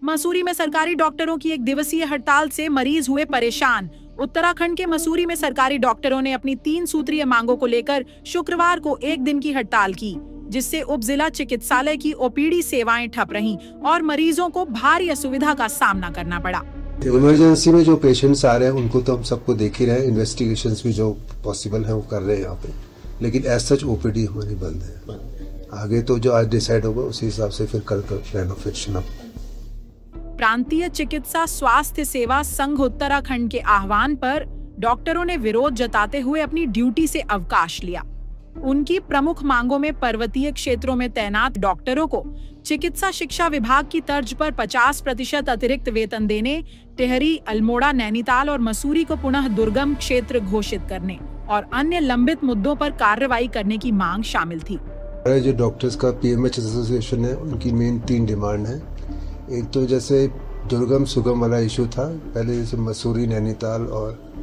मसूरी में सरकारी डॉक्टरों की एक दिवसीय हड़ताल से मरीज हुए परेशान। उत्तराखंड के मसूरी में सरकारी डॉक्टरों ने अपनी 3 सूत्रीय मांगों को लेकर शुक्रवार को 1 दिन की हड़ताल की, जिससे उप जिला चिकित्सालय की ओपीडी सेवाएं ठप रहीं और मरीजों को भारी असुविधा का सामना करना पड़ा। इमरजेंसी में जो पेशेंट्स आ रहे हैं उनको तो हम सबको देख ही रहे हैं, इन्वेस्टिगेशंस भी जो पॉसिबल है वो कर रहे हैं यहाँ पे, लेकिन एज सच ओपीडी हमारी बंद है। आगे तो जो आज डिसाइड होगा उसी हिसाब से फिर कल का प्लान ऑफ एक्शन। प्रांतीय चिकित्सा स्वास्थ्य सेवा संघ उत्तराखंड के आह्वान पर डॉक्टरों ने विरोध जताते हुए अपनी ड्यूटी से अवकाश लिया। उनकी प्रमुख मांगों में पर्वतीय क्षेत्रों में तैनात डॉक्टरों को चिकित्सा शिक्षा विभाग की तर्ज पर 50% अतिरिक्त वेतन देने, टिहरी, अल्मोड़ा, नैनीताल और मसूरी को पुनः दुर्गम क्षेत्र घोषित करने और अन्य लंबित मुद्दों पर कार्रवाई करने की मांग शामिल थी। जो डॉक्टर्स का पीएमएच एसोसिएशन है उनकी मेन 3 डिमांड है। एक तो जैसे दुर्गम सुगम वाला इशू था, पहले जैसे मसूरी, नैनीताल और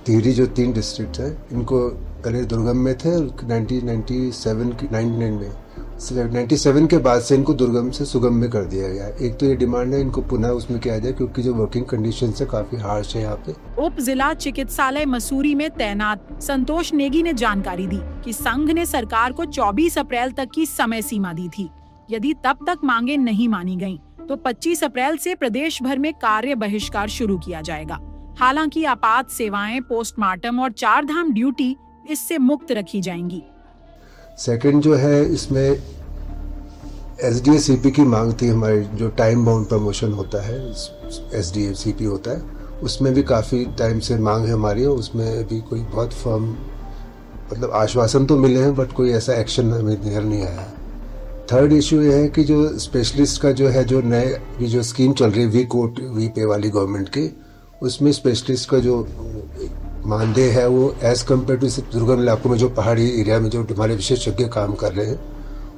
टिहरी जो 3 डिस्ट्रिक्ट है, इनको पहले दुर्गम में थे 1997 के बाद से इनको दुर्गम से सुगम में कर दिया गया। एक तो ये डिमांड है इनको पुनः उसमें किया जाए, क्योंकि जो वर्किंग कंडीशन है काफी हार्श है यहाँ पे। उप जिला चिकित्सालय मसूरी में तैनात संतोष नेगी ने जानकारी दी कि संघ ने सरकार को 24 अप्रैल तक की समय सीमा दी थी। यदि तब तक मांगे नहीं मानी गयी तो 25 अप्रैल से प्रदेश भर में कार्य बहिष्कार शुरू किया जाएगा। हालांकि आपात सेवाएं, पोस्टमार्टम और 4 धाम ड्यूटी इससे मुक्त रखी जाएंगी। सेकंड जो है इसमें एसडीए-सीपी की मांग थी हमारी, जो टाइम बाउंड प्रमोशन होता है, एसडीए-सीपी होता है, उसमें भी काफ़ी टाइम से मांग है हमारी और उसमें भी कोई बहुत फर्म मतलब आश्वासन तो मिले हैं, बट कोई ऐसा एक्शन हमें नजर नहीं आया। थर्ड इशू ये है कि जो स्पेशलिस्ट का जो है, जो नए ये जो स्कीम चल रही है वी कोट वी पे वाली गवर्नमेंट की, उसमें स्पेशलिस्ट का जो मानदेय है वो एज कम्पेयर टू दुर्गम इलाकों में जो पहाड़ी एरिया में जो हमारे विशेषज्ञ काम कर रहे हैं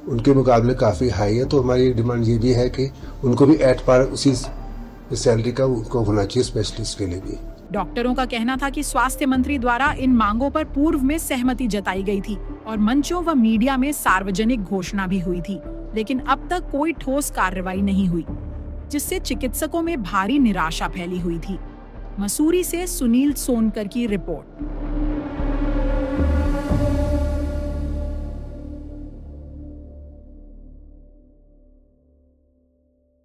उनके मुकाबले काफ़ी हाई है। तो हमारी डिमांड ये भी है कि उनको भी एट पार उसी सैलरी का उनको होना चाहिए स्पेशलिस्ट के लिए भी। डॉक्टरों का कहना था कि स्वास्थ्य मंत्री द्वारा इन मांगों पर पूर्व में सहमति जताई गई थी और मंचों व मीडिया में सार्वजनिक घोषणा भी हुई थी, लेकिन अब तक कोई ठोस कार्रवाई नहीं हुई, जिससे चिकित्सकों में भारी निराशा फैली हुई थी। मसूरी से सुनील सोनकर की रिपोर्ट।